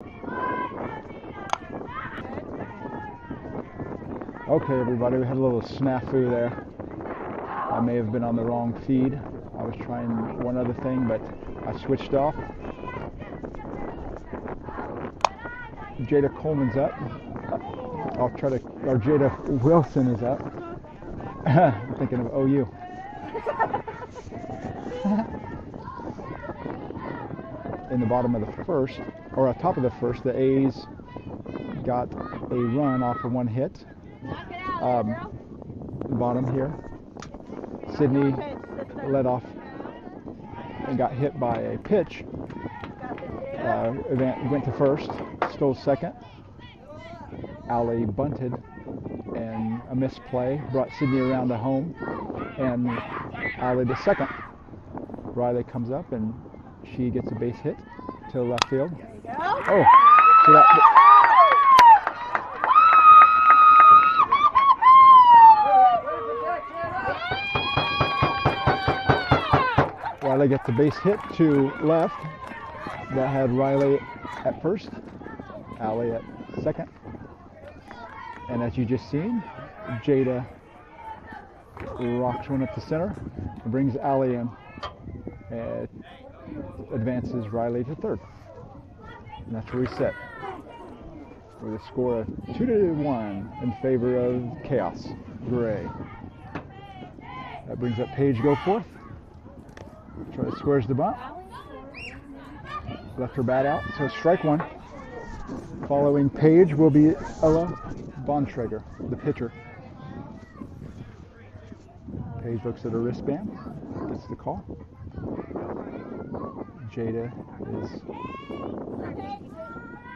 Okay, everybody, we had a little snafu there. I may have been on the wrong feed. I was trying one other thing, but I switched off. Jada Coleman's up. Or Jada Wilson is up. I'm thinking of OU. In the bottom of the first, or top of the first, the A's got a run off of one hit. Bottom here, Sydney led off and got hit by a pitch. Went to first, stole second. Allie bunted, and a misplay brought Sydney around to home, and Allie to second. Riley comes up and she gets a base hit to left field. Oh, so that. Riley gets a base hit to left. That had Riley at first, Allie at second. And as you just seen, Jada rocks one up the center and brings Allie in. And advances Riley to third. And that's where we sit, with a score of 2-1 in favor of Khaos Gray. That brings up Paige Goforth. Try to squares the bunt. Left her bat out, so strike one. Following Paige will be Ella Bontrager, the pitcher. Paige looks at her wristband, gets the call. Jada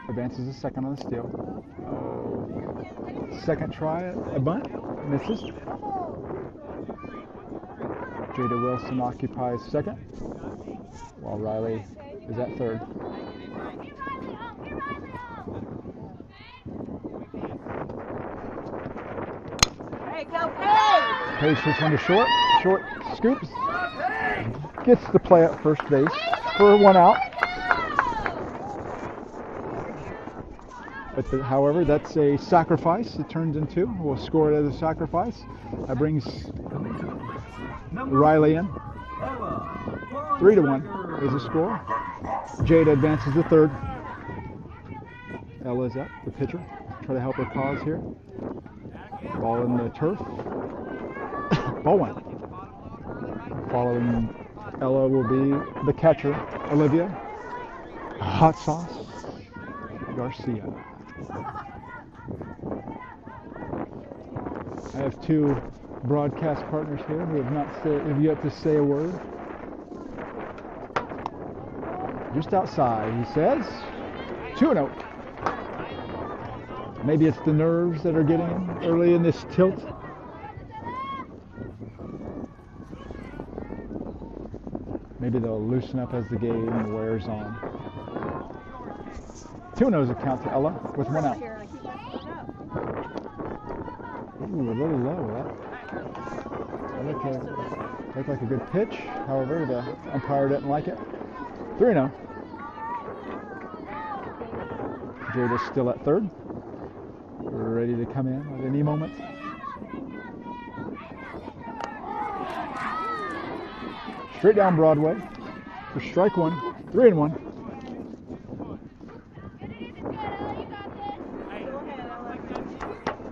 advances a second on the steal. Second try at a bunt, misses. Jada Wilson occupies second, while Riley is at third. Paige hits one to short. Short scoops. Gets the play at first base for one out. But however, that's a sacrifice. It turns into. We'll score it as a sacrifice. That brings Riley in. 3-1 is the score. Jada advances to third. Ella's up, the pitcher. Try to help her cause here. Ball in the turf. Ball one. Following Ella will be the catcher, Olivia Hot Sauce Garcia. I have two broadcast partners here who have yet to say a word. Just outside, he says. 2-0. Maybe it's the nerves that are getting him early in this tilt. Maybe they'll loosen up as the game wears on. 2-0's a count to Ella with one out. Ooh, a little low. That looked like a good pitch. However, the umpire didn't like it. 3-0. Jada's still at third. Ready to come in at any moment. Straight down Broadway for strike one. 3-1.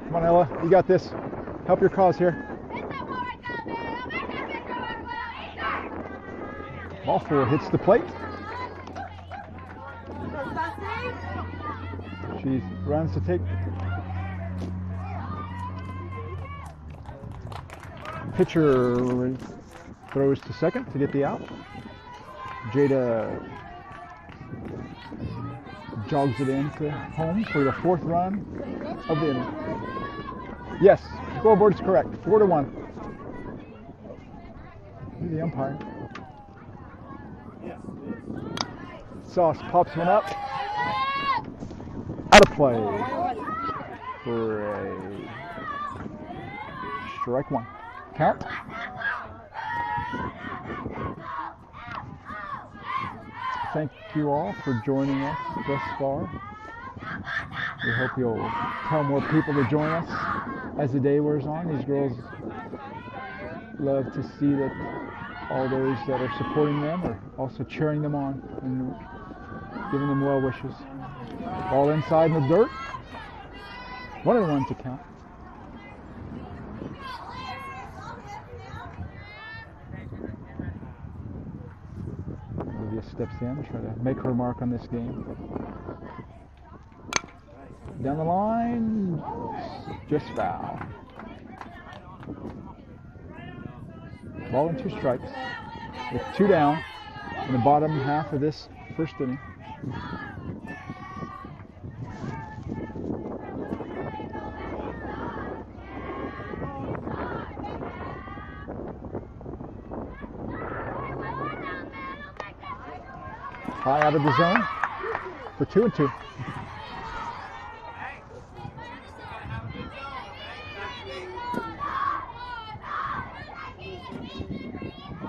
Come on, Ella. You got this. Help your cause here. Ball four hits the plate. She runs to take. Pitcher throws to second to get the out. Jada jogs it in to home for the fourth run of the inning. Yes, scoreboard is correct. 4-1. The umpire. Sauce pops one up. Out of play for a strike one. Count. Thank you all for joining us thus far. We hope you'll tell more people to join us as the day wears on. These girls love to see that all those that are supporting them are also cheering them on and giving them well wishes. Ball inside in the dirt. 1-1 to count. Olivia steps in, try to make her mark on this game. Down the line, just foul. Ball and 2 strikes with 2 down in the bottom half of this first inning. High out of the zone for 2-2.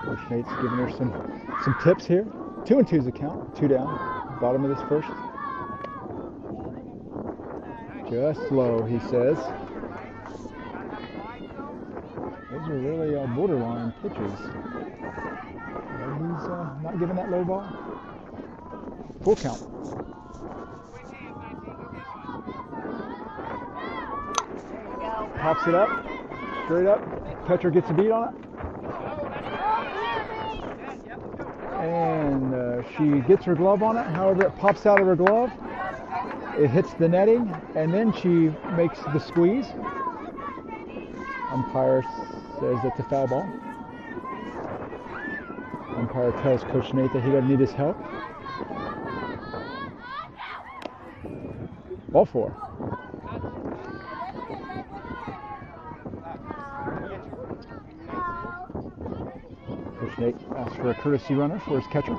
Coach Nate's giving her some tips here. 2-2's the count. 2 down. Bottom of this first. Just low, he says. Those are really borderline pitches. And he's not giving that low ball. Full count. Pops it up, straight up. Catcher gets a beat on it. And she gets her glove on it. However, it pops out of her glove. It hits the netting, and then she makes the squeeze. Umpire says it's a foul ball. Umpire tells Coach Nate that he doesn't need his help. Ball 4. Coach Nate asks for a courtesy runner for his catcher.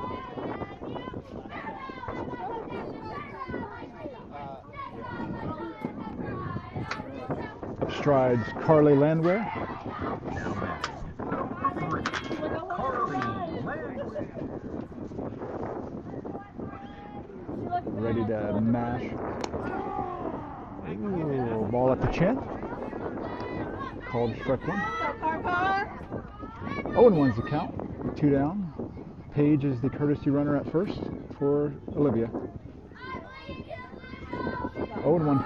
Up strides Carly Landwehr. Ready to mash. Ooh, ball at the chin. Called strike 1. 0-1's the count. 2 down. Paige is the courtesy runner at first for Olivia. 0-1.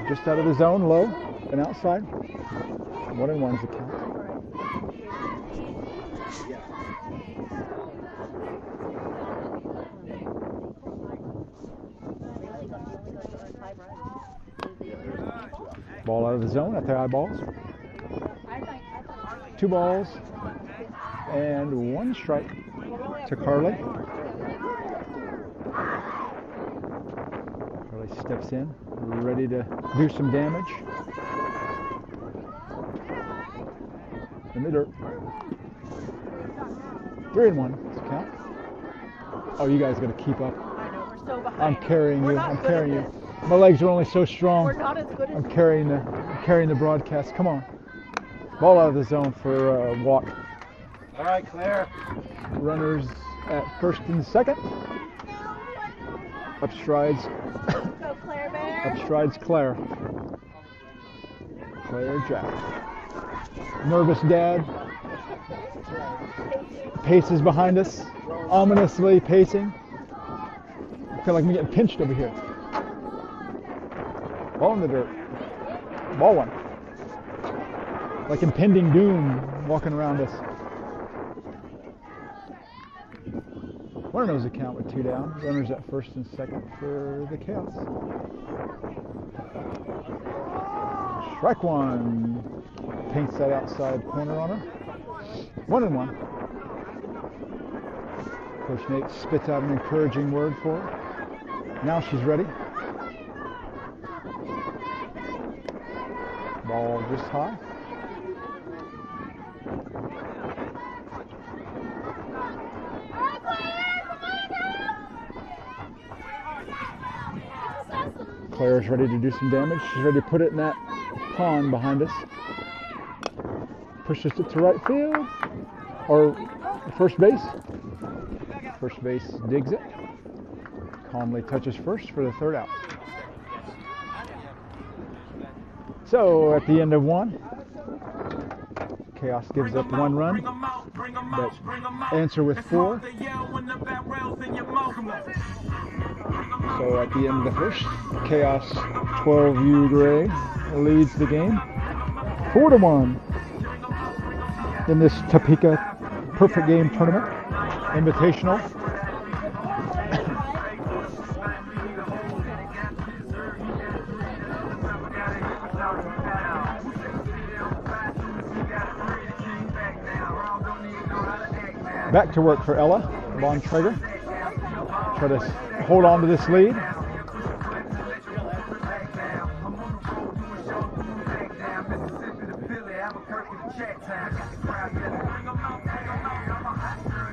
Just out of the zone, low and outside. 1-1's the count. Ball out of the zone at the eyeballs. 2 balls and 1 strike to Carly. Carly steps in, ready to do some damage. In the dirt. 3-1 to count. Oh, you guys got to keep up. I know, we're so behind. I'm carrying you. I'm carrying you. My legs are only so strong. We're not as good as I'm carrying the broadcast. Come on. Ball out of the zone for a walk. All right, Claire. Runners at first and second. Up strides. Go Claire Bear. Up strides Claire. Claire Jack. Nervous dad. Paces behind us. Ominously pacing. I feel like I'm getting pinched over here. Ball in the dirt. Ball 1. Like impending doom walking around us. 1-0's a count with 2 down. Runners at first and second for the Khaos. Strike 1. Paints that outside corner on her. 1-1. Coach Nate spits out an encouraging word for her. Now she's ready. Ball just high. Claire's ready to do some damage. She's ready to put it in that pond behind us. Pushes it to right field or first base. First base digs it. Calmly touches first for the third out. So at the end of one, Khaos gives up one run, but answer with 4. So at the end of the first, Khaos 12U Gray leads the game 4-1 in this Topeka Perfect Game Tournament Invitational. Back to work for Ella Bontrager. Try to hold on to this lead.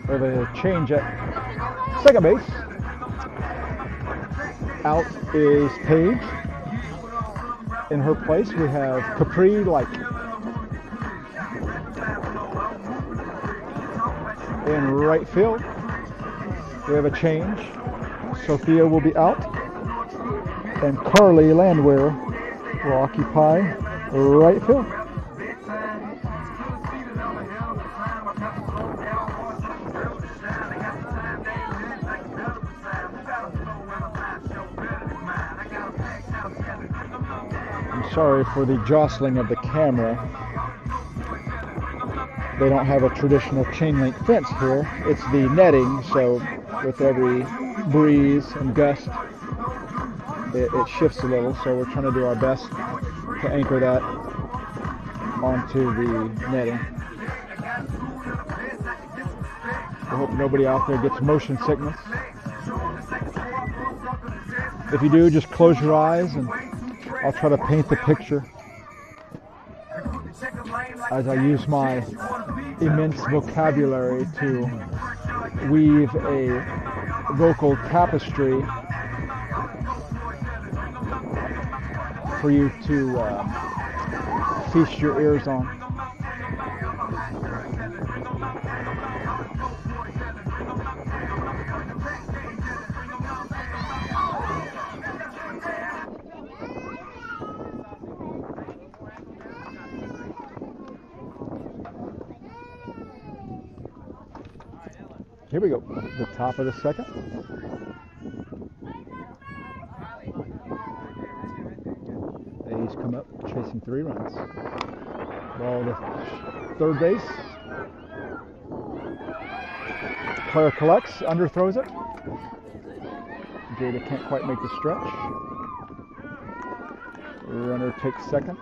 We have a change at second base. Out is Paige. In her place, we have Capri Like. In right field, we have a change. Sophia will be out, and Carly Landwehr will occupy right field. I'm sorry for the jostling of the camera. They don't have a traditional chain link fence here. It's the netting, so with every breeze and gust, it shifts a little. So we're trying to do our best to anchor that onto the netting. I hope nobody out there gets motion sickness. If you do, just close your eyes and I'll try to paint the picture as I use my immense vocabulary to weave a vocal tapestry for you to feast your ears on. Here we go, the top of the second. A's come up chasing 3 runs. Ball to third base. Claire collects, underthrows it. Jada can't quite make the stretch. Runner takes second.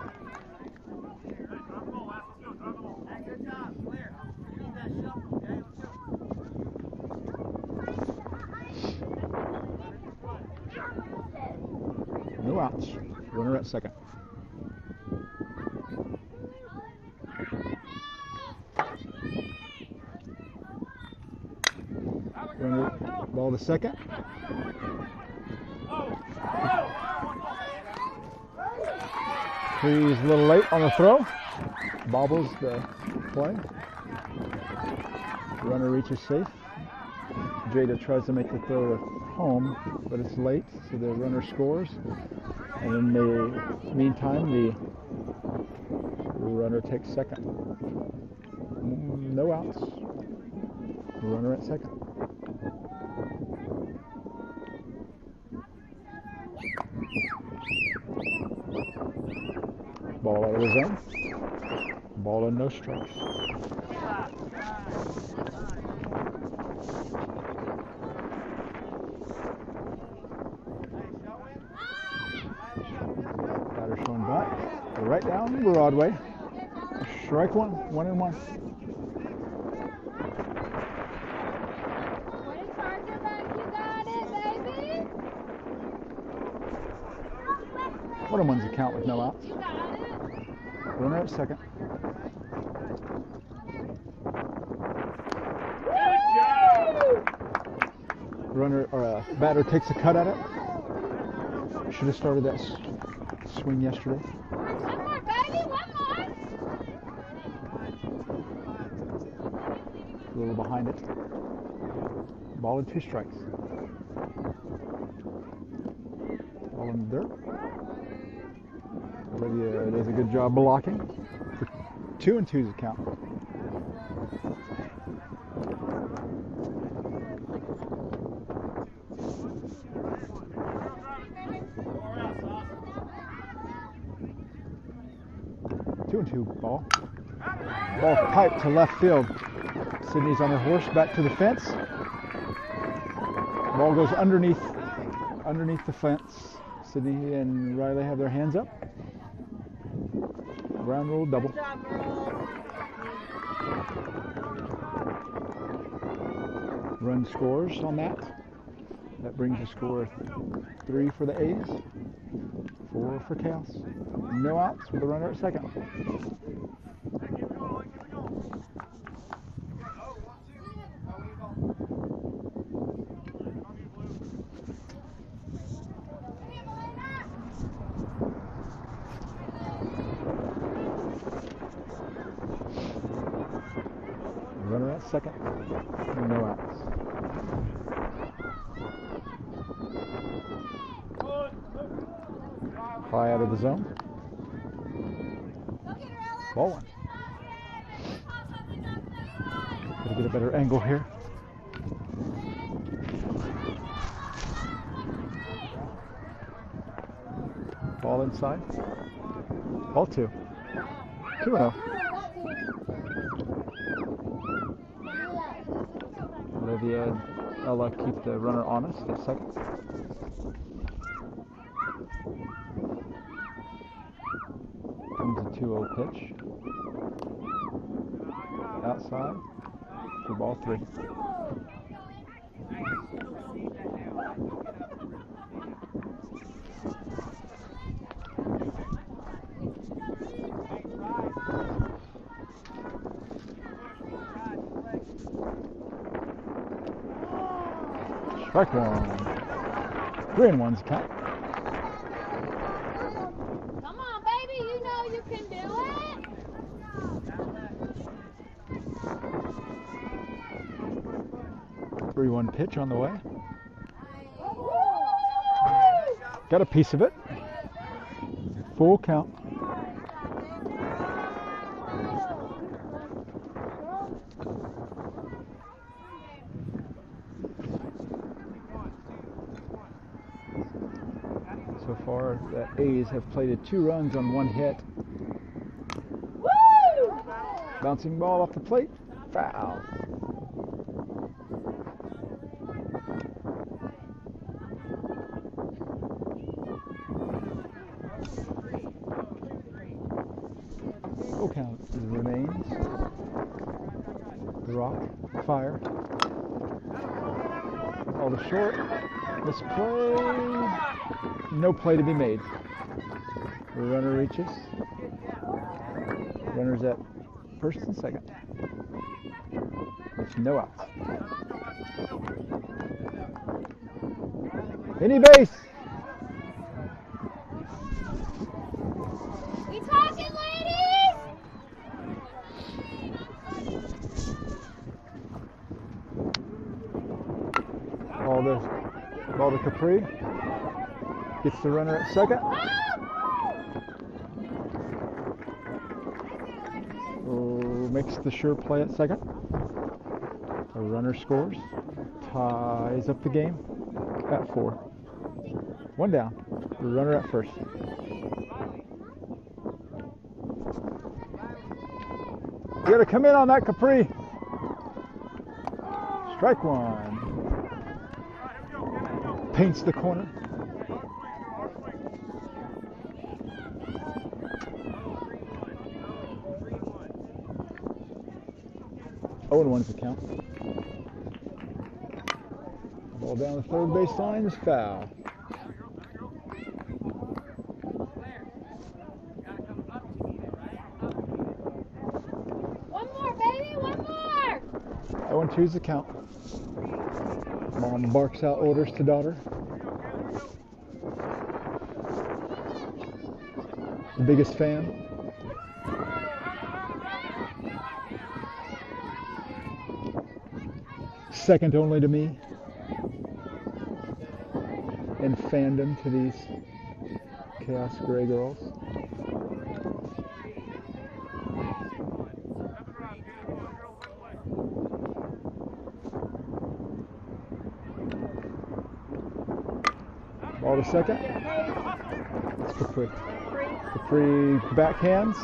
No outs. Runner at second. Runner, ball to second. He's a little late on the throw. Bobbles the play. Runner reaches safe. Jada tries to make the throw to home, but it's late, so the runner scores. And in the meantime, the runner takes second. No outs. Runner at second. Ball out of the zone. Ball and no strikes. Batter showing back. Right down Broadway. Strike one. 1-1. What a one's account with no outs. Runner at second. Runner or batter takes a cut at it. Should have started that swing yesterday. One more, baby, one more. A little behind it. Ball and 2 strikes. Ball in the dirt. Olivia does a good job blocking. For 2 and 2's a count. Two and 2 ball. Ball piped to left field. Sydney's on her horse, back to the fence. Ball goes underneath the fence. Sydney and Riley have their hands up. Ground rule double. Run scores on that. That brings the score 3 for the A's, 4 for Khaos. No outs with a runner at second. Runner at second. No outs. High out of the zone. Ball one. Gotta get a better angle here. Ball inside. Ball 2. 2-0. Olivia and Ella keep the runner honest at second. Comes a 2-0 pitch. Outside for ball 3. Strike 1. 3 and 1's count. Come on, baby. You know you can do it. 3-1 pitch on the way. Got a piece of it. Full count. So far, the A's have plated 2 runs on 1 hit. Bouncing ball off the plate. Foul. Full count remains. Rock, fire. All to short. Misplay. No play to be made. The runner reaches. Runner's at first and second. With no outs. Any base. We talking, ladies? Ball to Capri. Gets the runner at second. Makes the sure play at second. The runner scores. Ties up the game at 4. 1 down. The runner at first. You gotta come in on that, Capri. Strike 1. Paints the corner. Oh, and 1's the count. Ball down the third baseline is foul. One more, baby, one more. 0-2's the count. Mom barks out orders to daughter. The biggest fan. Second only to me. in fandom to these Khaos Gray girls. Ball to second. It's Capri. Capri backhands.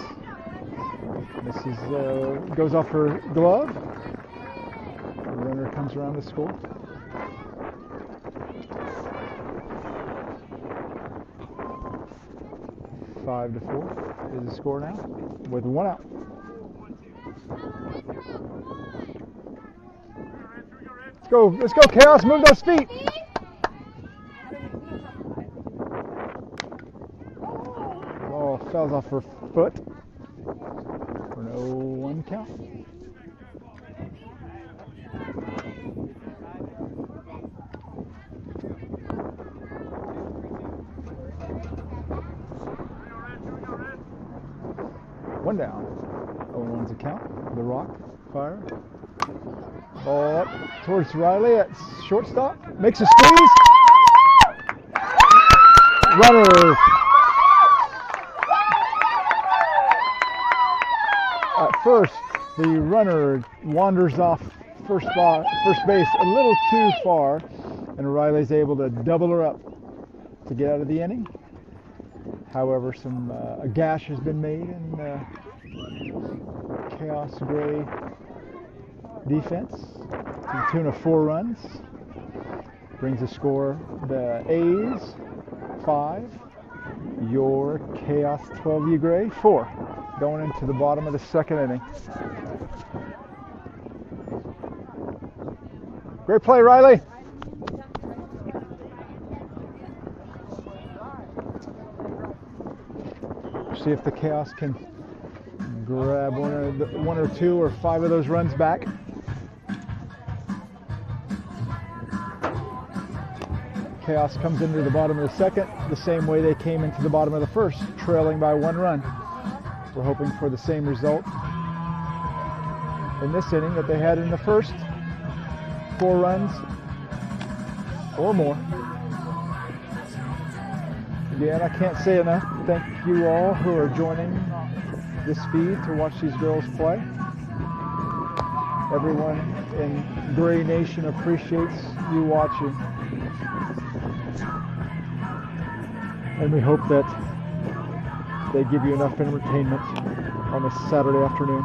This is goes off her glove. The runner comes around to score. Five to 4 is the score now, with 1 out. Let's go, Khaos! Move those feet. Ball falls off her foot for no 1 count. One down. 0-1's a count. The Rock fire. Ball up towards Riley at shortstop. Makes a squeeze. Runner. At first, the runner wanders off first base a little too far, and Riley's able to double her up to get out of the inning. However, a gash has been made in Khaos Gray defense to the tune of 4 runs. Brings the score, the A's 5, your Khaos 12U Gray 4, going into the bottom of the 2nd inning. Great play, Riley. See if the Khaos can grab one or 2 or 5 of those runs back. Khaos comes into the bottom of the 2nd the same way they came into the bottom of the 1st, trailing by 1 run. We're hoping for the same result in this inning that they had in the 1st. 4 runs or more. Again, I can't say enough. Thank you all who are joining this feed to watch these girls play. Everyone in Gray Nation appreciates you watching. And we hope that they give you enough entertainment on this Saturday afternoon.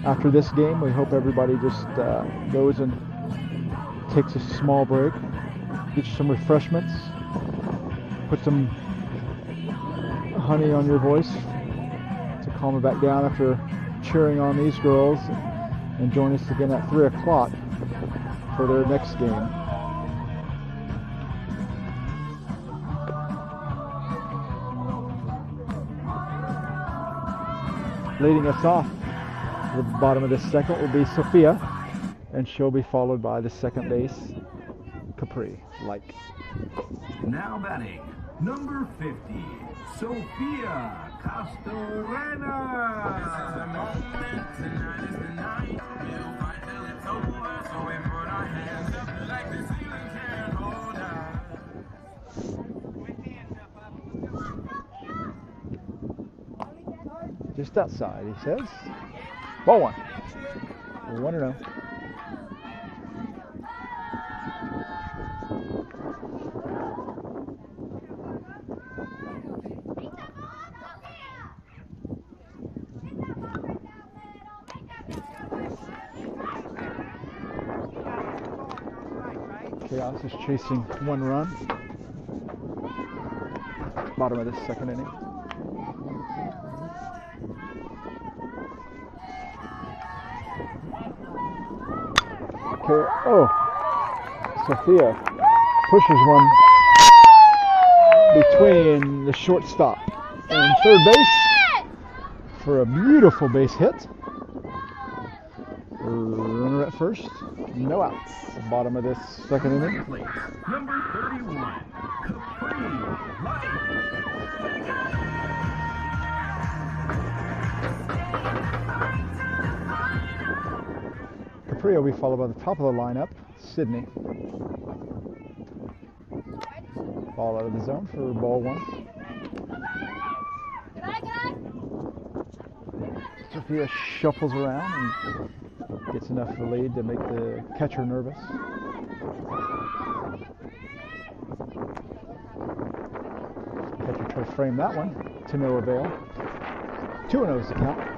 After this game, we hope everybody just goes and takes a small break, get you some refreshments, put some honey on your voice to calm it back down after cheering on these girls, and join us again at 3 o'clock for their next game. Leading us off the bottom of the 2nd will be Sophia, and she'll be followed by the 2nd base, Capri. Now batting, number 50, Sophia Castorena. Just outside, he says. Ball 1. 1-0. Khaos is chasing 1 run. Bottom of the 2nd inning. Oh, Sophia pushes one between the shortstop and 3rd base for a beautiful base hit. Runner at at first. No outs. Bottom of this second inning. Place, number 31, Capri Light. Capri will be followed by the top of the lineup, Sydney. Ball out of the zone for ball one. Sophia shuffles around and gets enough of a lead to make the catcher nervous. Catcher tries to frame that one to no avail. 2-0 is the count.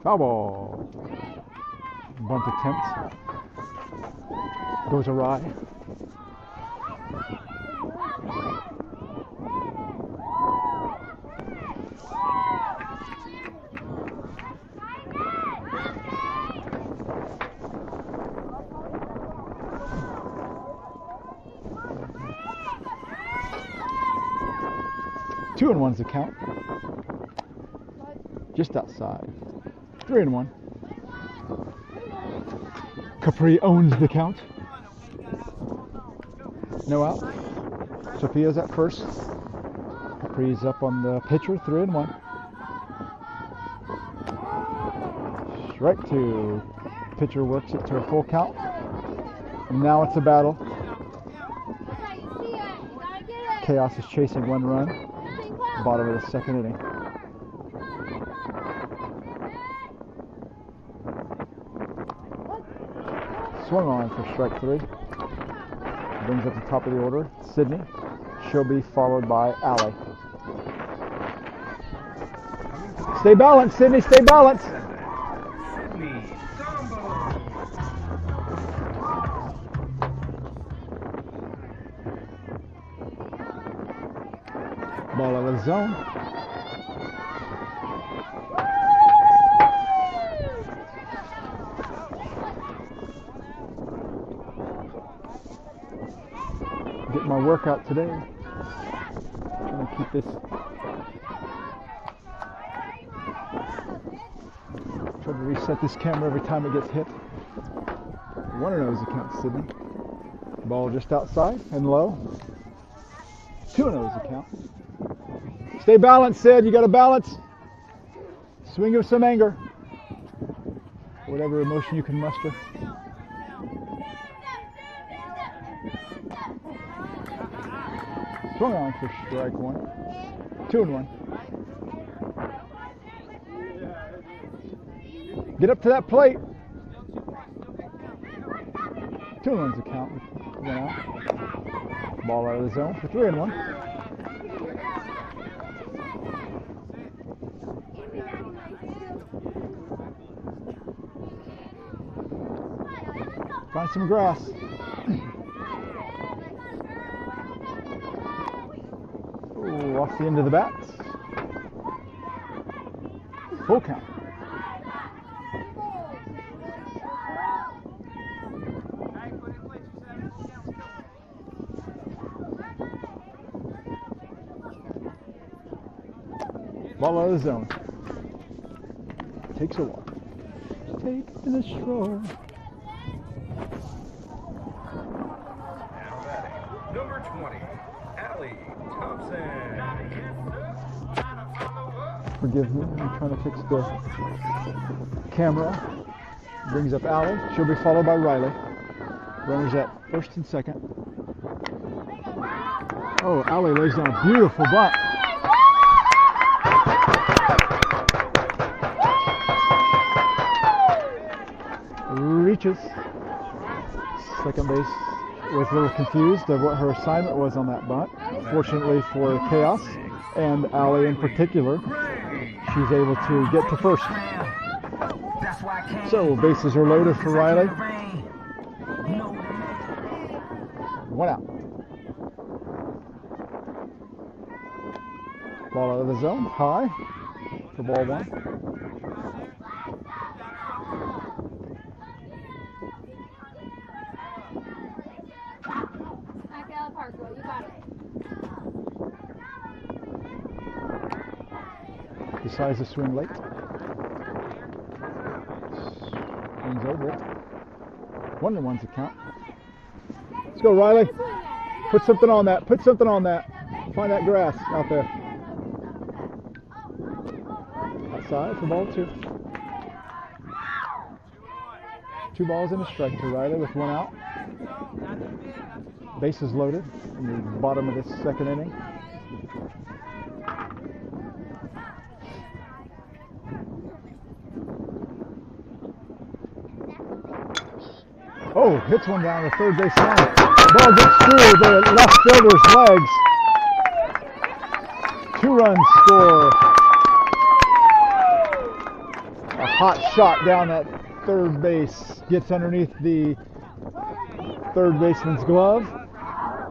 Foul ball. Bunt attempt goes awry. Two and one's the count. Just outside. 3-1. Capri owns the count. No out. Sophia's at first. Capri's up on the pitcher. 3-1. Strike two. Pitcher works it to a full count. And now it's a battle. Khaos is chasing one run. Bottom of the second inning. Swung on for strike three. Brings up the top of the order, Sydney. She'll be followed by Allie. Stay balanced, Sydney, stay balanced. Ball out of the zone. Get my workout today. Trying to keep this. Try to reset this camera every time it gets hit. 1-0 is the count, Sydney. Ball just outside and low. 2-0 is the count. Stay balanced, Sid. You got to balance. Swing with some anger. Whatever emotion you can muster. Swung on for strike one. 2-1. Get up to that plate. 2-1's the count. Went out. Ball out of the zone for 3-1. Find some grass. Ooh, off the end of the bat. Full count. Ball out of the zone. Takes a walk. Taking a stroll. Number 20, Allie Thompson. Forgive me, I'm trying to fix the camera. Brings up Allie. She'll be followed by Riley. Runners at first and second. Oh, Allie lays down a beautiful bunt. Reaches. Second base was a little confused of what her assignment was on that bunt. Fortunately for Khaos and Allie in particular, she's able to get to first. So bases are loaded for Riley. One out. Ball out of the zone, high for ball one. Knock it out of the park, girl. You got it. Decides to swing late. Swings over it. 1-1's the count. Let's go, Riley. Put something on that. Put something on that. Find that grass out there. Outside for ball two. 2 balls and a strike to Riley with 1 out. Bases loaded in the bottom of this second inning. Oh, hits one down the third base line. Ball gets through the left fielder's legs. 2-run score. A hot shot down that third base. Gets underneath the third baseman's glove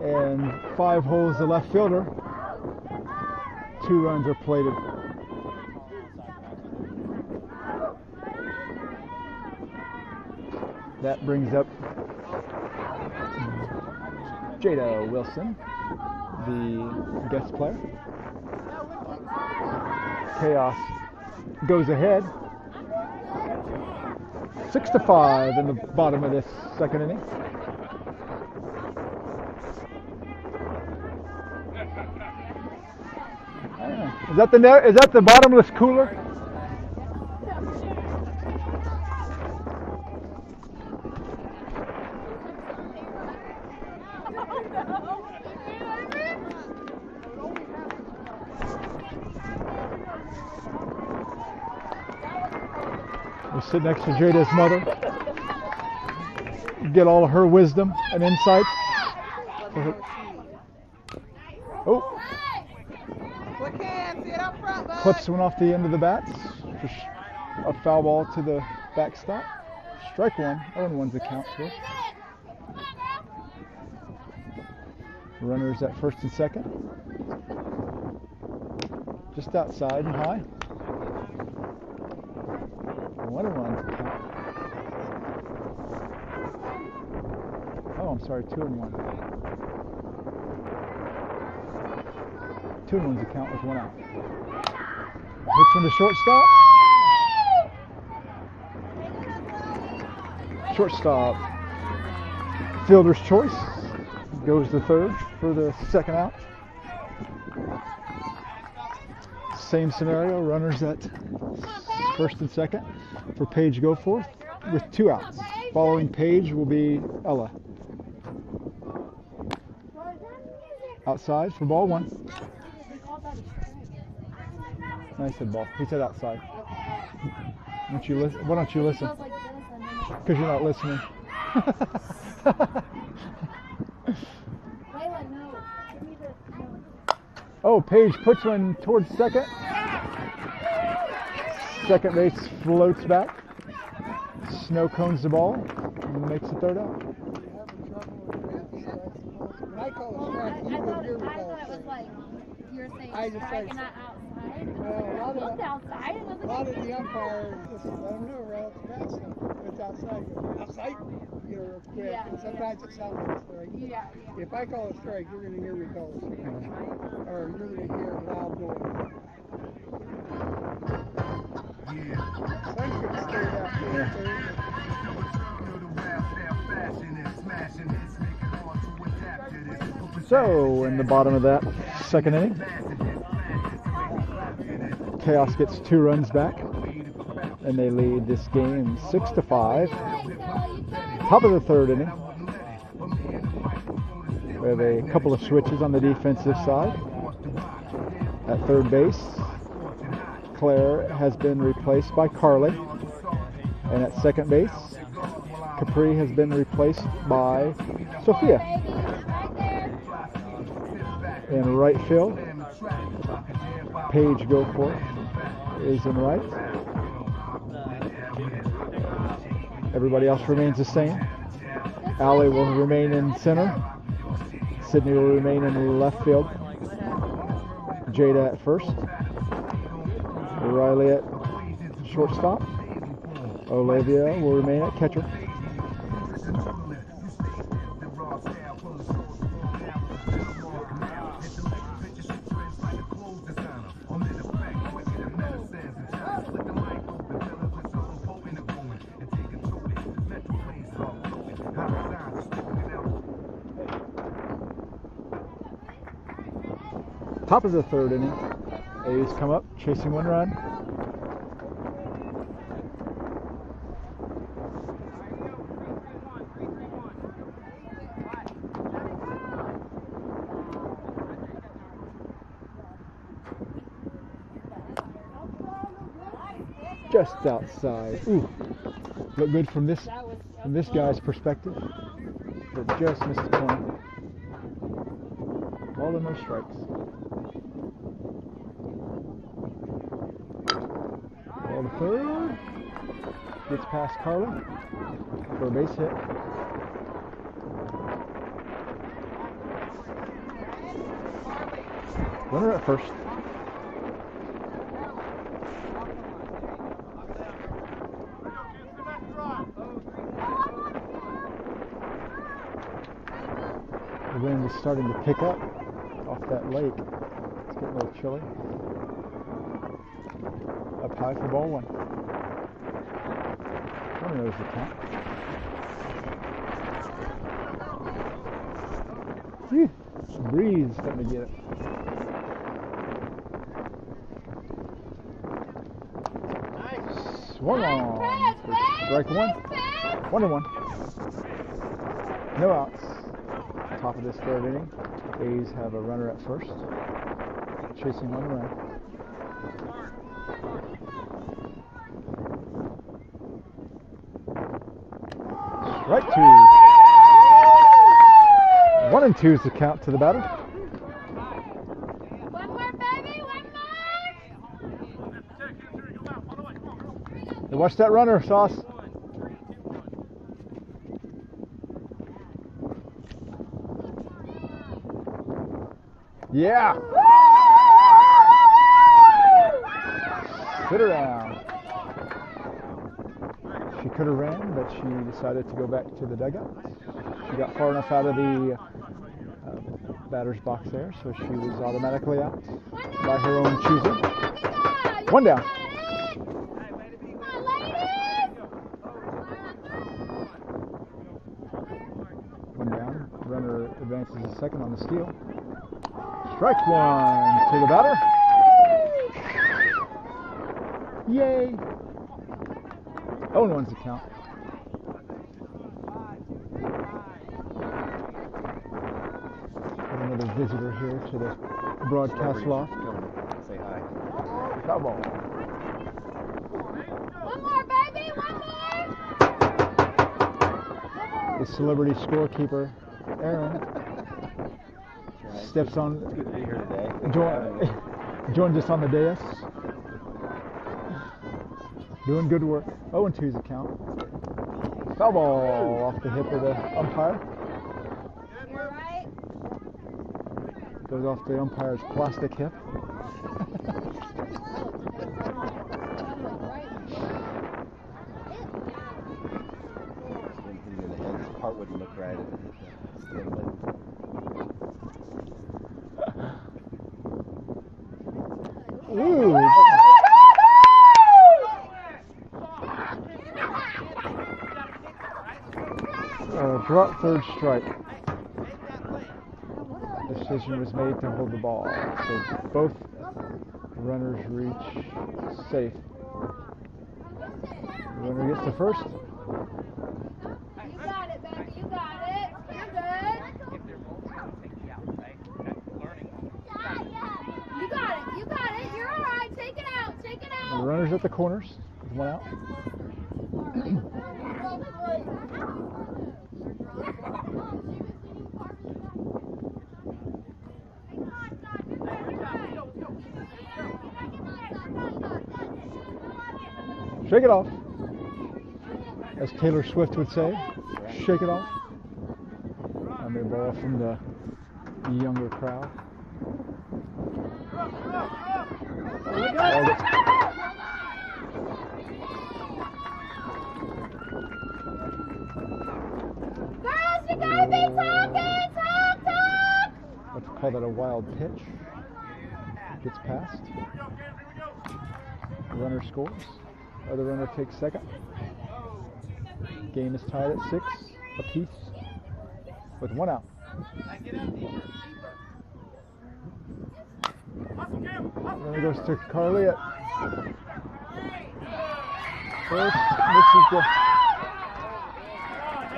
and 5 holes the left fielder. 2 runs are plated. That brings up Jada Wilson, the guest player. Khaos goes ahead. 6-5 in the bottom of this second inning. Is that the bottomless cooler? We sit next to Jada's mother. Get all of her wisdom and insight. Oh. Clips one off the end of the bats. A foul ball to the backstop. Strike one. 0-1's the count here. Runners at first and second. Just outside and high. 1-1's the count. Oh, I'm sorry, 2-1. 2-1's the count with 1 out. Hits from the shortstop. Shortstop. Fielder's choice. Goes to third for the second out. Same scenario. Runners at first and second for Paige Goforth with 2 outs. Following Paige will be Ella. Outside for ball 1. No, he said ball. He said outside. Why don't you listen? Because you're not listening. Oh, Paige puts one towards second. Second base floats back. Snow cones the ball and makes the third out. I thought it was like you were saying striking not outside. I looked outside and was A lot of the umpires just let them know right off the bat stuff. It's outside. Outside, you know, real quick. Yeah, And sometimes it sounds like a strike. Yeah. If I call a strike, you're going to hear me call a strike. Or you're going to hear a loud noise. Some could stay out there. So, in the bottom of that second inning, Khaos gets 2 runs back, and they lead this game 6-5. Top of the third inning. We have a couple of switches on the defensive side. At third base, Claire has been replaced by Carly, and at second base, Capri has been replaced by Sophia. In right field, Paige Goforth is in right. Everybody else remains the same. Allie will remain in center. Sydney will remain in left field. Jada at first. Riley at shortstop. Olivia will remain at catcher. Top of the third inning. A's come up, chasing one run. Just outside. Ooh, look good from this guy's perspective, but just missed the corner. All in no strikes. Ball to third. Gets past Carla for a base hit. Runner at first. The wind is starting to pick up off that lake. It's getting a little chilly. Up high for ball one. One knows the count. Phew, breeze starting to get it. Swung on for strike one. 1-1. No outs. Top of this third inning. A's have a runner at first. Chasing one run. Strike two. 1-2 is the count to the batter. One more, baby, one more. Hey, watch that runner, Sauce. Yeah. Sit her down. She could have ran, but she decided to go back to the dugout. She got far enough out of the batter's box there, so she was automatically out by her own choosing. One down. One down. Runner advances a second on the steal. Strike one to the batter. Yay! 0-1's the count. Got another visitor here to the broadcast loft. Say hi. Foul ball. One more, baby, one more. The celebrity scorekeeper, Aaron, steps on. Good to be here today. Joined us on the dais. Doing good work. 0-2's the count. Foul ball off the hip of the umpire. You're right. Goes off the umpire's plastic hip. Part wouldn't look right if it hit the skin, but Ooh. Drop third strike. Decision was made to hold the ball, so both runners reach safe. The runner gets to first. You got it, baby, you got it. You're good. You got it. You're all right. Take it out. Take it The out. runner's at the corners with one out. Shake it off. As Taylor Swift would say, shake it off. I mean, ball from the younger crowd. Ball gets Girls, you gotta be talking! Talk! let's call that a wild pitch. Gets passed. Runner scores. Other runner takes second. Game is tied at 6 apiece with 1 out. Runner goes to Carly at first. Misses the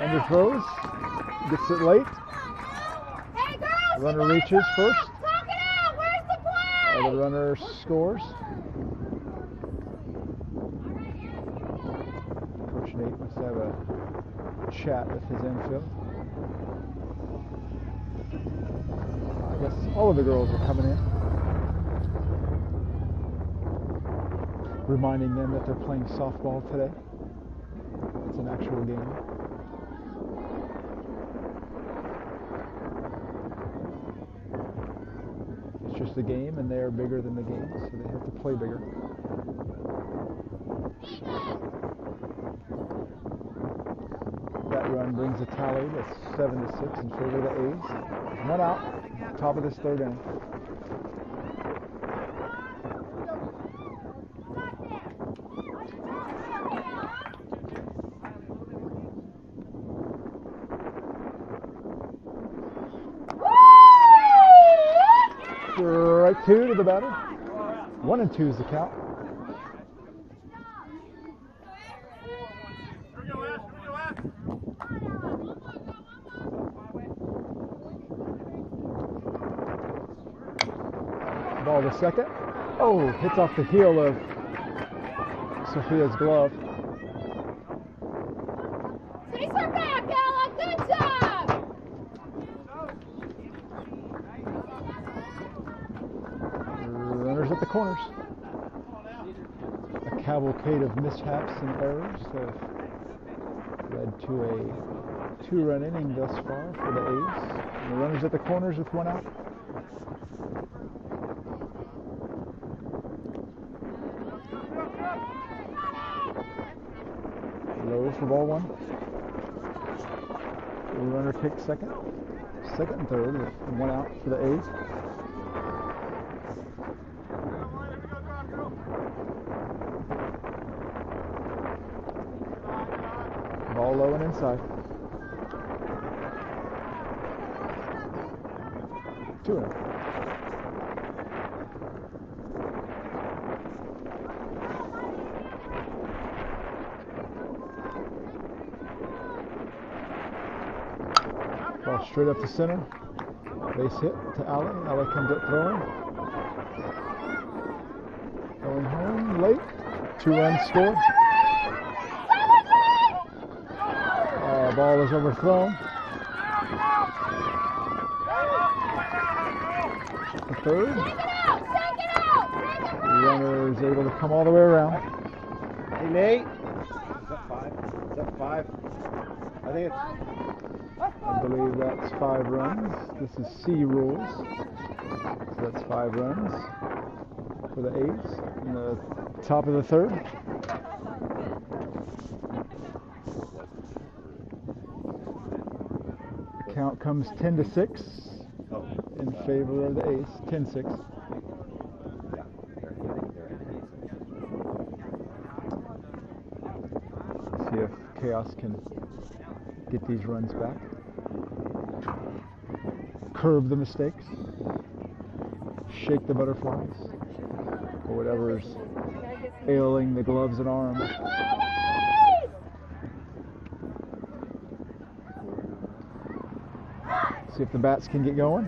underthrows. Gets it late. Hey, girls! Runner reaches first. Talk it out! Where's the play? Other runner scores. Coach Nate must have a chat with his infield. I guess all of the girls are coming in. Reminding them that they're playing softball today. It's an actual game. It's just a game and they are bigger than the game, so they have to play bigger. That run brings a tally that's 7-6 in favor of the A's. 1 out, top of this third inning. Strike 2 to the batter. 1-2 is the count. Ball to second. Oh, hits off the heel of Sophia's glove. Chase her back, Ella! Good job! Runners at the corners. A cavalcade of mishaps and errors have led to a 2-run inning thus far for the A's. And the runners at the corners with 1 out. Low for ball 1. The runner takes second and third with 1 out for the A's. Ball low and inside. 2-0. Ball straight up to center. Base hit to Allie. Allie comes up throwing. Going home late. 2 runs scored. Ball is overthrown. The third. The runner is able to come all the way around. Hey, Nate. Is that 5? Is that 5? I think it's... I believe that's 5 runs. This is C rules. So that's 5 runs for the A's in the top of the third. Count comes 10-6 in favor of the A's. 10-6. See if Khaos can get these runs back. Curb the mistakes. Shake the butterflies. Or whatever's ailing the gloves and arms. See if the bats can get going.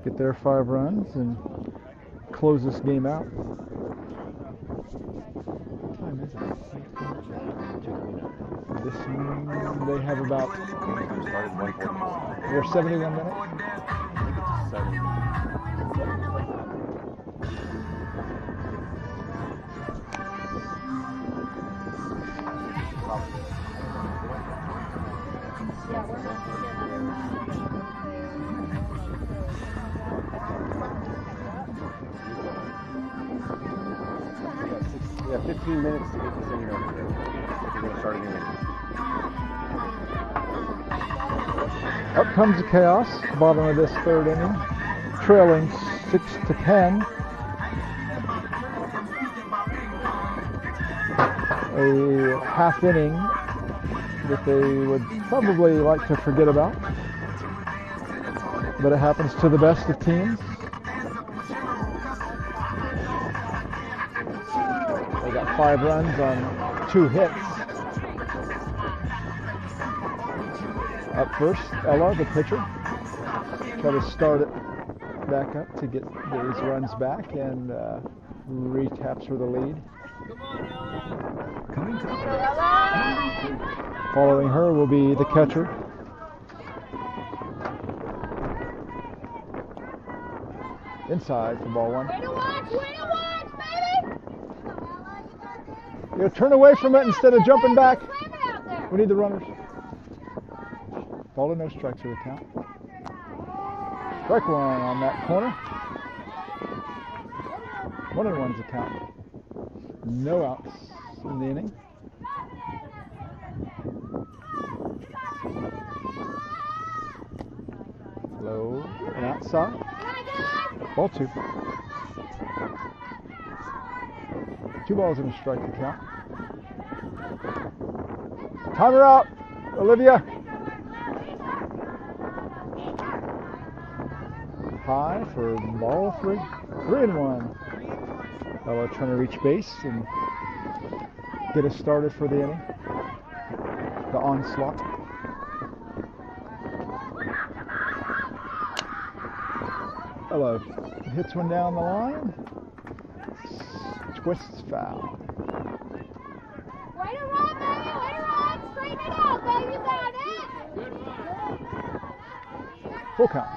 Get their 5 runs and close this game out. What time is it? This one, they have about 71 minutes. 15 minutes to get this inning over here. We're going to start a new inning. Up comes the Chaos, bottom of this third inning, trailing 6-10. A half inning that they would probably like to forget about, but it happens to the best of teams. They got 5 runs on 2 hits. Up first, Ella, the pitcher, try to start it back up to get these runs back and recapture the lead. Following her will be the catcher. Inside for ball 1. Way to watch, baby! You gotta turn away from it instead of jumping back. We need the runners. Ball to no strikes to the count. Strike 1 on that corner. 1-1's the count. No outs in the inning. Low and outside. Ball 2. 2 balls and a strike to count. Timer out, Olivia. High for ball 3. 3-1. Ella trying to reach base and get us started for the inning. The onslaught. Ella hits one down the line. Twists foul. Way to run, baby! Way to run! Straighten it out, baby! You got it! Full count.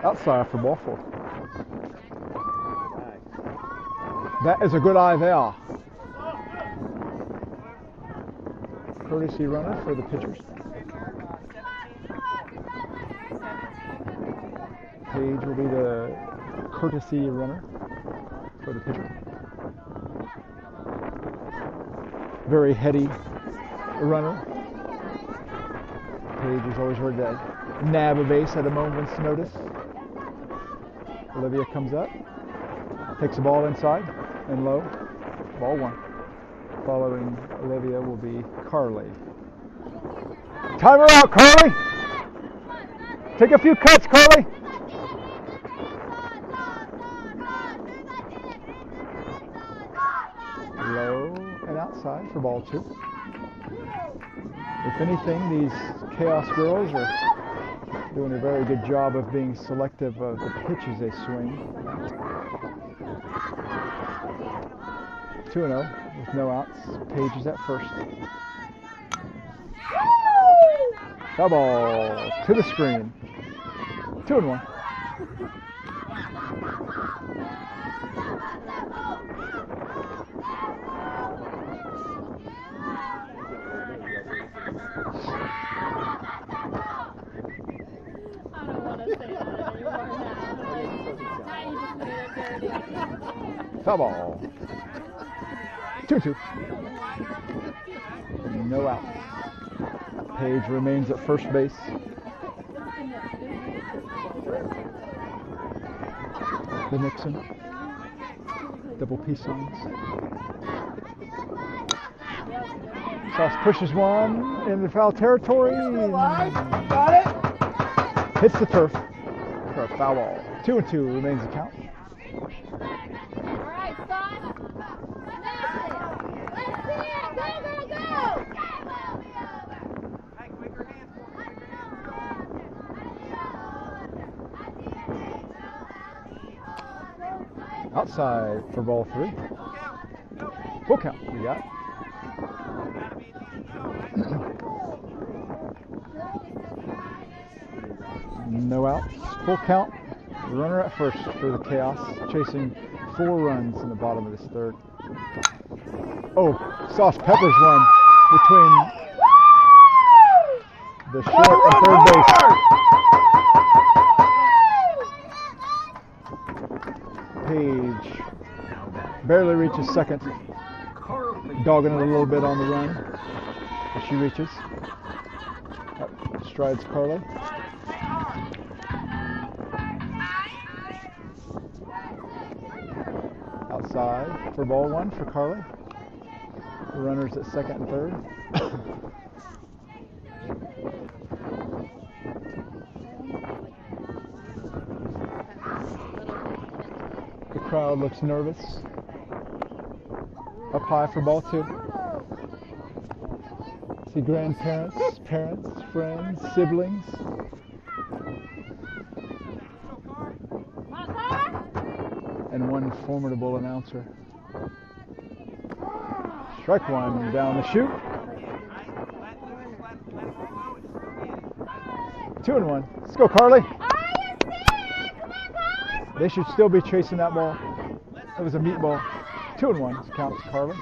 Outside for ball 4. That is a good eye there. Courtesy runner for the pitchers. Page will be the courtesy runner for the pitcher. Very heady runner. Page is always ready to nab a base at a moment's notice. Olivia comes up, takes the ball inside and low. Ball 1. Following Olivia will be Carly. Timer out, Carly! Take a few cuts, Carly! Low and outside for ball 2. If anything, these Chaos girls are doing a very good job of being selective of the pitches they swing. 2-0 with no outs. Page is at first. Foul ball to the screen. 2-1. Foul ball. 2-2. No outs. Page remains at first base. The Nixon. Double P signs. Sauce pushes one in the foul territory. Got it? Hits the turf for a foul ball. 2-2 remains the count. Outside for ball 3. Full count. We got. No outs. Full count. Runner at first for the Chaos, chasing 4 runs in the bottom of this third. Oh, Sauce peppers one between the short and third base. Barely reaches second. Carly. Dogging it a little bit on the run. As she reaches. Up strides Carly. Outside for ball one for Carly. The runners at second and third. The crowd looks nervous. Up high for ball two. See grandparents, parents, friends, siblings. And one formidable announcer. Strike one down the chute. 2-1. Let's go, Carly. They should still be chasing that ball. It was a meatball. 2-1 counts Carly.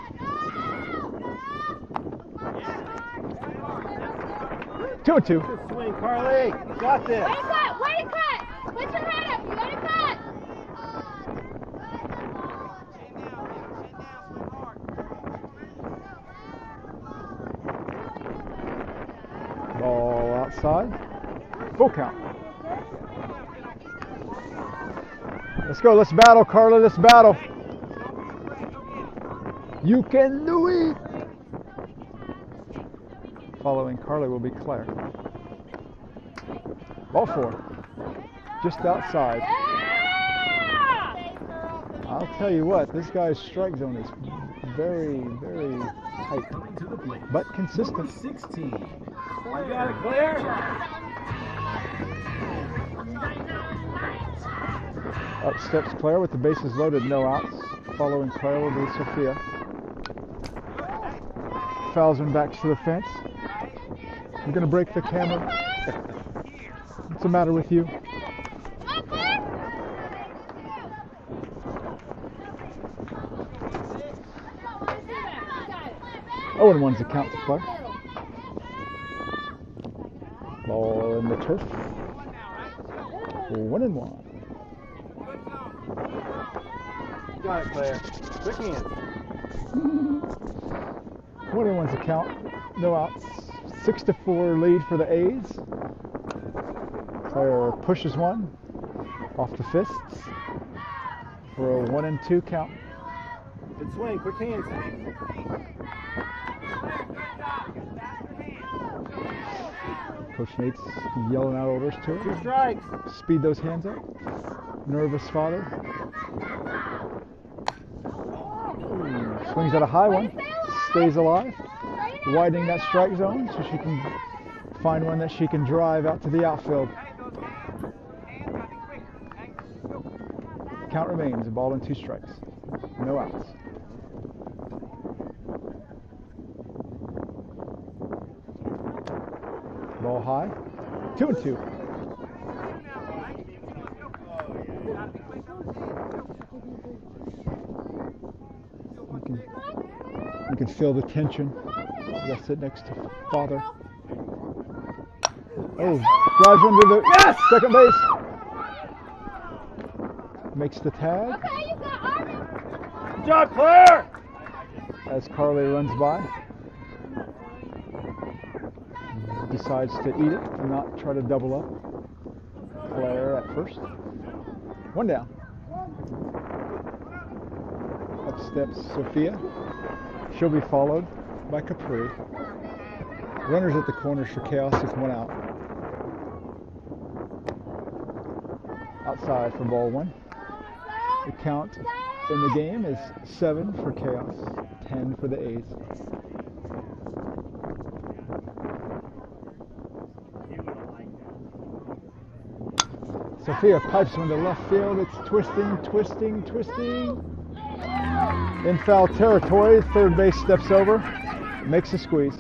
Two and two. Good swing, Carly. You got this. Way to cut! Way to cut! Put your head up! You gotta cut! Ball outside. Full count. Let's go. Let's battle, Carly. Let's battle. You can do it. Following Carly will be Claire. Ball four. Just outside. I'll tell you what, this guy's strike zone is very, very tight, Coming to the plate. but consistent. Number 16. You got it, Claire. Up steps Claire with the bases loaded, no outs. Following Claire will be Sophia. Fouls him back to the fence. I'm going to break the camera. What's the matter with you? 0-1's the count to Claire. Ball in the turf. 1-1. Got it, Claire. Quick hands. 1-1's the count. No outs. 6-4 lead for the A's. Claire pushes one off the fists for a 1-2 count. Good swing. Quick hands. Coach Nate's yelling out orders to 2 her. strikes. Speed those hands up. Nervous father. Swings at a high one. Stays alive. Widening that strike zone so she can find one that she can drive out to the outfield. Count remains, a ball and 2 strikes. No outs. Ball high. 2-2. You can feel the tension. You sit next to father. Oh, drives under the second base. Makes the tag Okay, you got Armin. Good job, Claire. as Carly runs by. Decides to eat it and not try to double up. Claire at first. 1 down. Up steps Sophia. She'll be followed by Capri. Runners at the corners for Khaos is 1 out. Outside for ball 1. The count in the game is 7 for Khaos, 10 for the A's. Sophia pipes one to left field. It's twisting, twisting, twisting. In foul territory, third base steps over, makes a squeeze.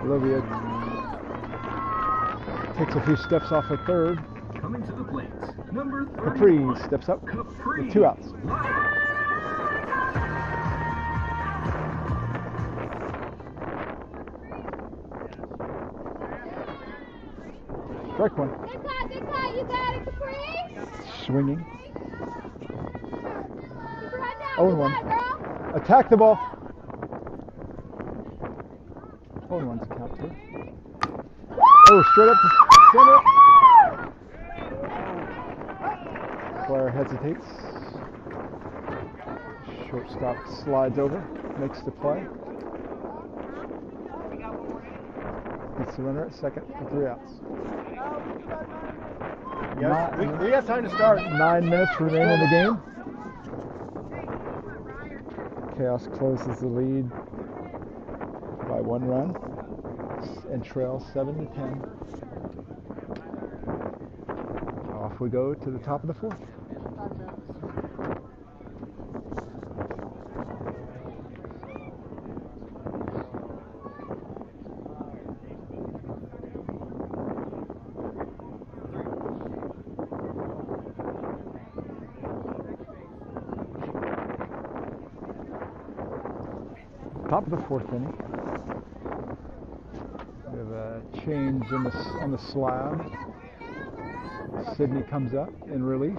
Olivia takes a few steps off at third. Coming to the plate, number Capri 31. steps up Capri. with 2 outs. Strike one. Good cut, you got it, Capri. Swinging. Keep her head down, 0-1. good girl. Attack the ball. 0-1's the count too. Oh, straight up to center. Player hesitates. Shortstop slides over, makes the play. Gets the runner at second for 3 outs. Yes, we have time to start. 9 minutes remain in the game. Khaos closes the lead by 1 run and trails 7-10. Off we go to the top of the 4th. Top of the 4th inning. We have a change on the slab. Sydney comes up in relief.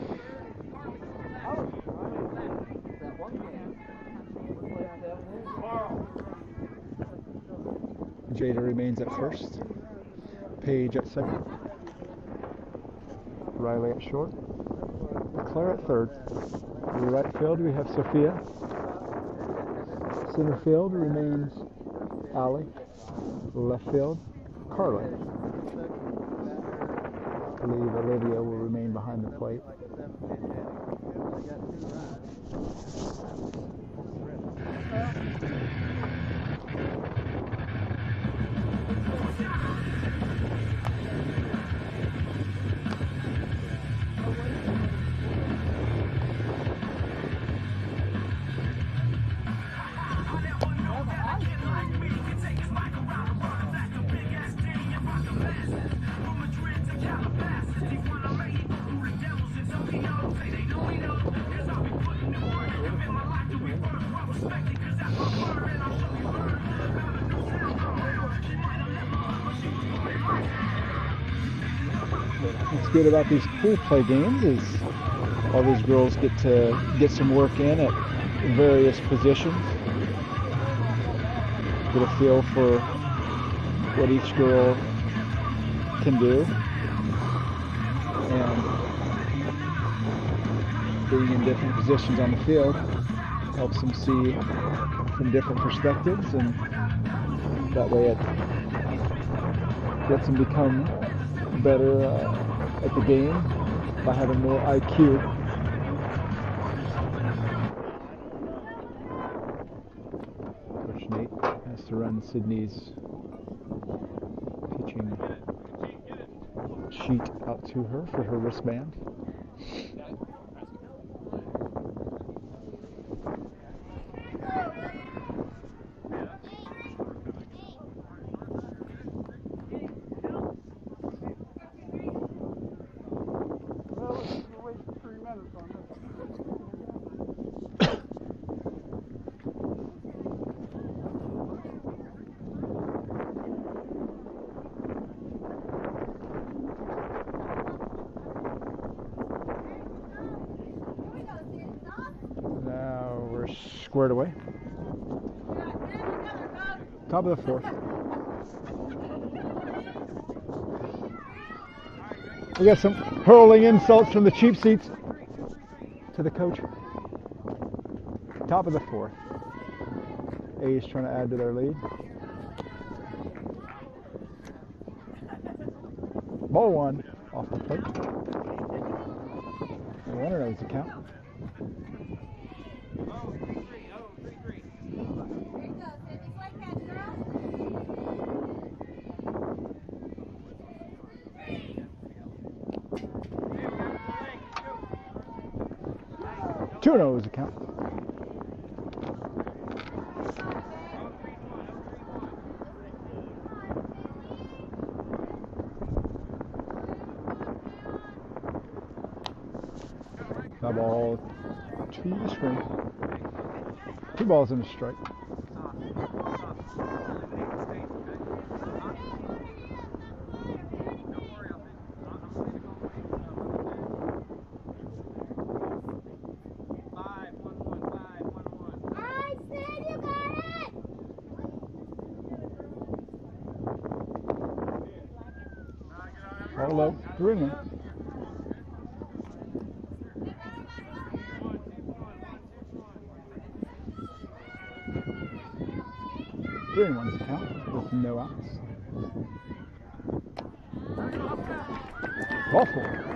Jada remains at first. Page at second. Riley at short. Claire at third. In the right field we have Sophia. Center field remains Allie. Left field, Carly. I believe Olivia will remain behind the plate. What's good about these pool play games is all these girls get to get some work in at various positions, get a feel for what each girl can do, and being in different positions on the field helps them see from different perspectives, and that way it lets them become better at the game by having more IQ. Coach Nate has to run Sydney's pitching sheet out to her for her wristband. Now we're squared away. Top of the 4th. We got some hurling insults from the cheap seats to the coach. Top of the 4th. A's trying to add to their lead. Ball 1 off the plate. And runner knows the count. Two knows the count. That ball to the screen. 2 balls and a strike. Ball low. 3-1. Three and one's count with no outs. Ball 4.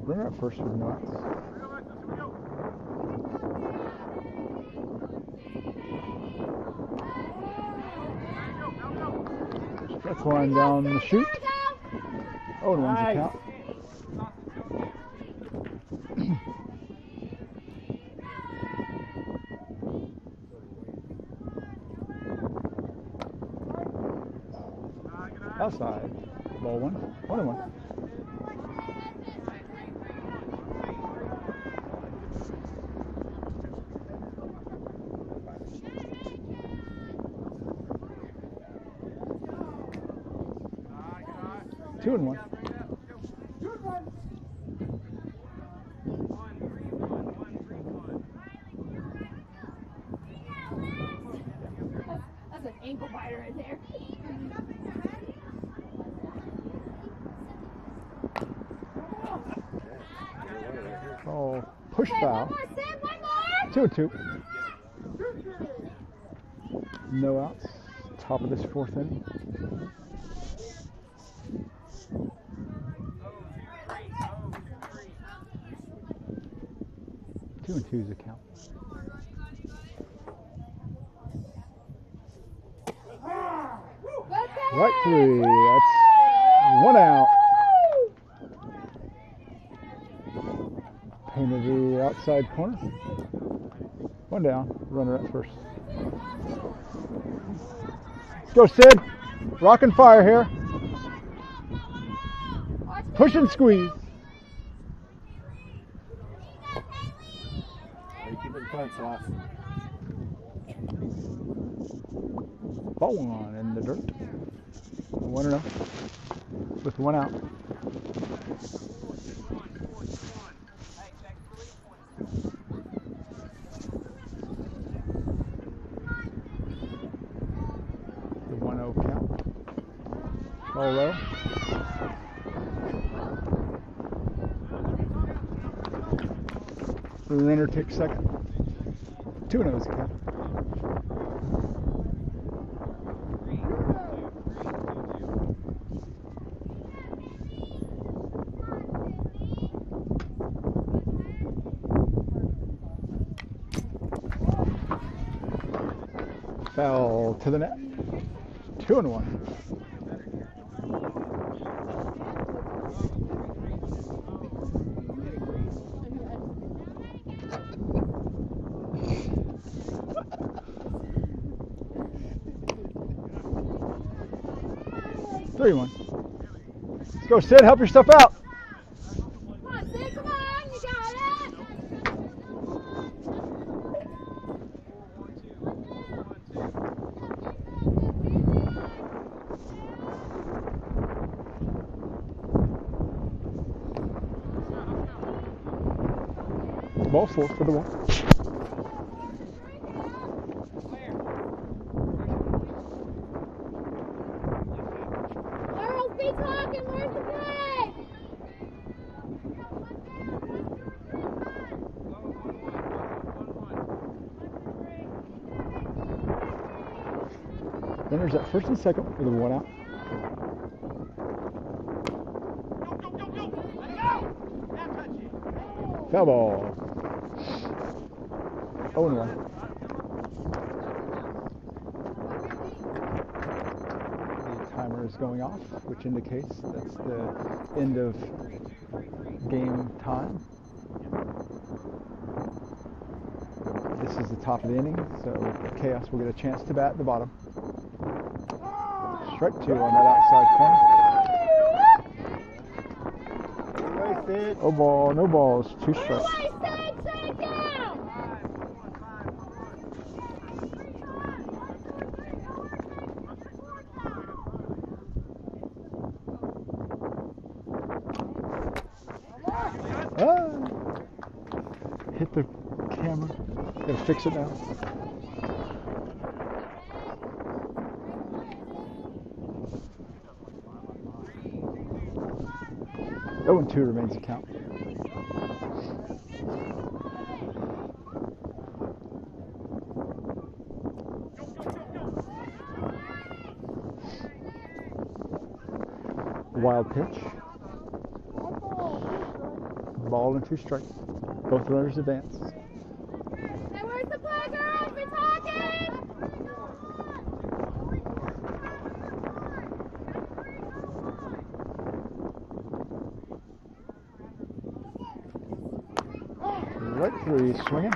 Runner at first with no outs. That's one down the chute. 0-1's the count. Outside. Ball 1. 1-1. Two and one. That's an ankle biter in there. Oh, push foul. One more, Sid, one more. 2-2. No outs. Top of this fourth inning. Two and two's the count. Right three. That's one out. Painted the outside corner. One down. Runner at first. Let's go, Sid. Rock and fire here. Push and squeeze. Keep it front, Sauce. Ball 1 in the dirt. 1-0 with one out. The 1-0 count. Ball low. Leonard takes second. 2-0 is the count. Foul to the net. 2-1. Three-one. Let's go, Sid. Help yourself out. Come on, Sid, come on, you got it. Ball 4 for the 1. Girls, be talking. Where's the play? Runners at first and second with a one out. Foul ball. 0-1. The timer is going off, which indicates that's the end of game time. This is the top of the inning, so Khaos will get a chance to bat at the bottom. Strike 2 on that outside corner. Oh ball, no balls, 2 strikes. Ah! Hit the camera. Gotta fix it now. Oh, and 2 remains to count. Wild pitch. Ball and 2 strikes. Both runners advance. Hey, where's the play, girls? We're talking! 3 swinging.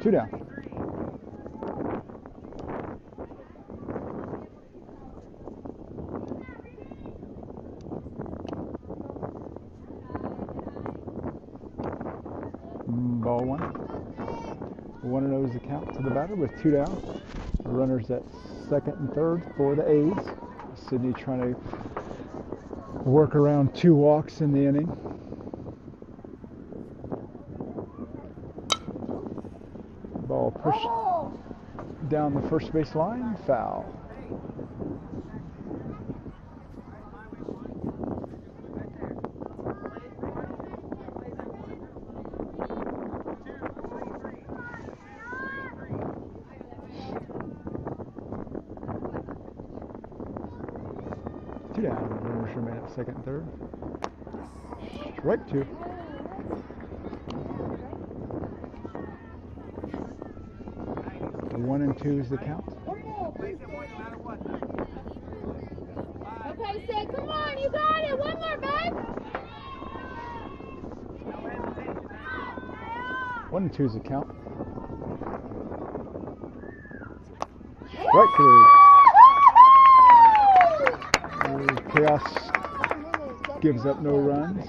Two down. Ball 1. 1-0 is the count to the batter with 2 down. The runners at second and third for the A's. Sydney trying to work around 2 walks in the inning. Ball pushed down the first base line. Foul. Two down. Runners remain at second and third. Strike 2. One and 2 is the count. Okay, Sid, come on, you got it. One more, babe. 1 and 2 is the count. Strike 3. Khaos gives up no runs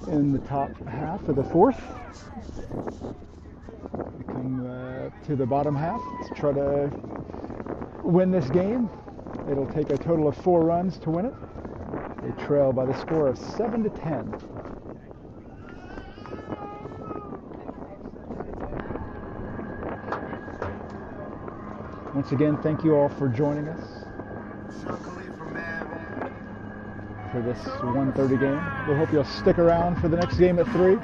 in the top half of the fourth. We come to the bottom half to try to win this game. It'll take a total of 4 runs to win it. They trail by the score of 7-10. Once again, thank you all for joining us for this 1:30 game. We hope you'll stick around for the next game at 3.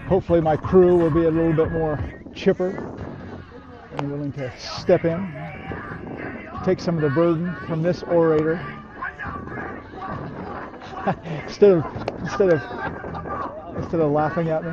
Hopefully my crew will be a little bit more chipper and willing to step in, take some of the burden from this orator. instead of laughing at me.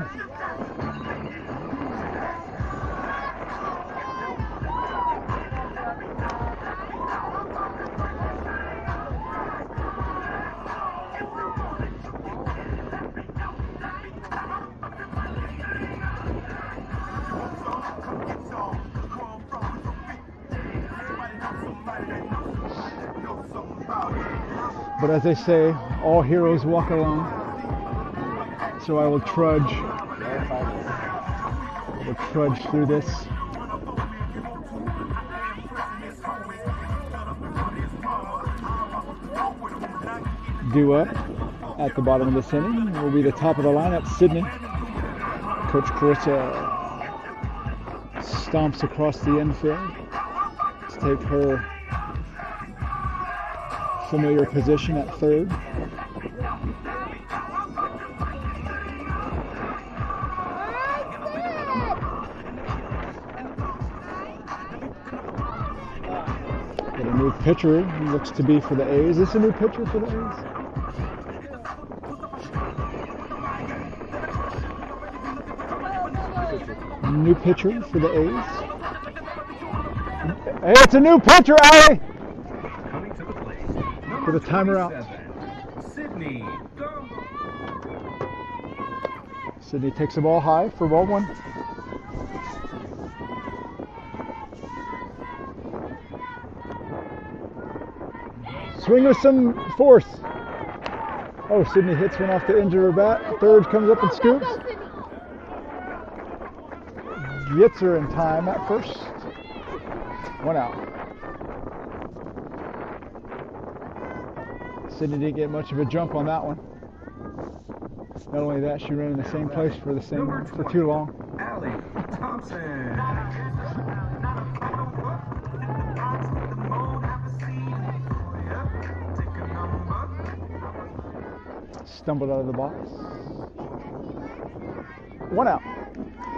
But as they say, all heroes walk alone. So I will trudge through this. Due up at the bottom of this inning will be the top of the lineup, Sydney. Coach Carissa stomps across the infield to take her familiar position at third. Got a new pitcher who looks to be for the A's. Is this a new pitcher for the A's? New pitcher for the A's. Hey, it's a new pitcher, Allie! For the timer out. Sydney, go. Sydney takes the ball high for ball 1. Swing with some force. Oh, Sydney hits one off the edge of her bat. Third comes up and scoops. Gets her in time at first. 1 out. Sydney didn't get much of a jump on that one. Not only that, she ran in the same place for too long. Allie Thompson. Stumbled out of the box. 1 out.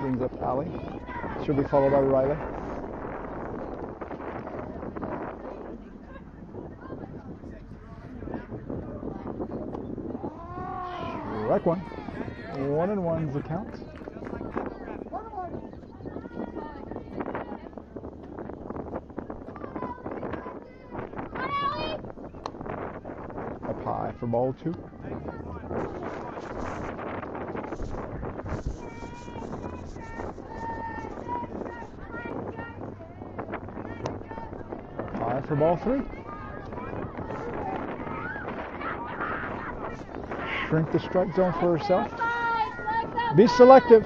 Brings up Allie. She'll be followed by Riley. Strike one. 1-1's the count. Up high for ball 2. Up high for ball 3. Shrink the strike zone for herself. Be selective.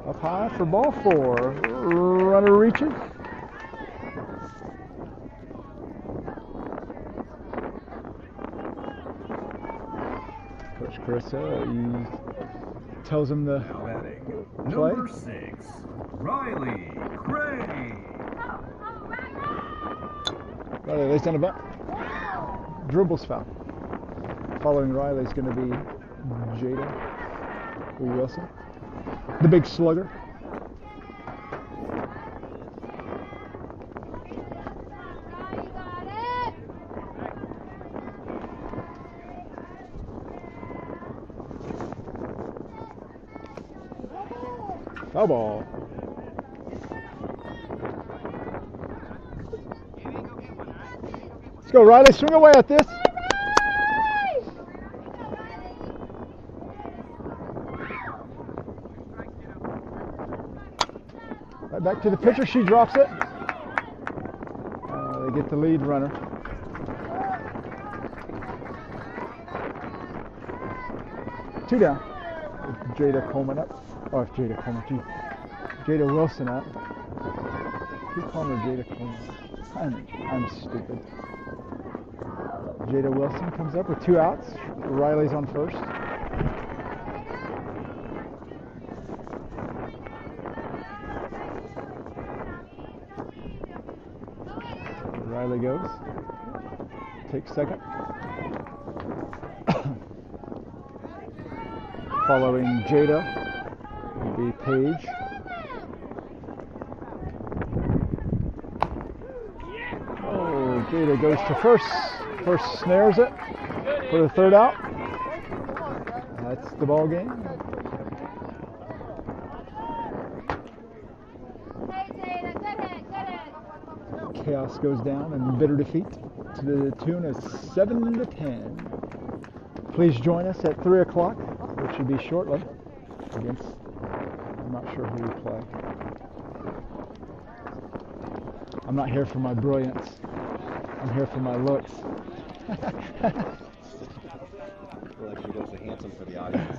Up high for ball 4. Runner reaches. Coach Carissa tells him to play. Number 6, Riley Gray. Riley lays down a bunt. Dribbles foul. Following Riley is going to be Jada Wilson, the big slugger. Foul ball. Let's go, Riley. Swing away at this. Right back to the pitcher. She drops it. They get the lead runner. Two down. With Jada Coleman up. Oh, Jada Coleman. Jada Wilson up. Keep calling her Jada Coleman. I'm stupid. Jada Wilson comes up with 2 outs. Riley's on first. Riley goes. Takes second. Following Jada will be Paige. Oh, Jada goes to first. First snares it for the 3rd out. That's the ball game. Chaos goes down in bitter defeat to the tune of 7-10. Please join us at 3 o'clock, which should be shortly, against, I'm not sure who we play. I'm not here for my brilliance. I'm here for my looks. I feel like she goes to handsome for the audience.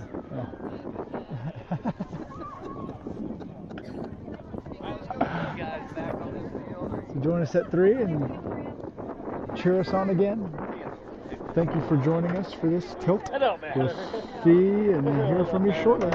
So join us at 3 and cheer us on again. Thank you for joining us for this tilt. We'll see and hear from you shortly.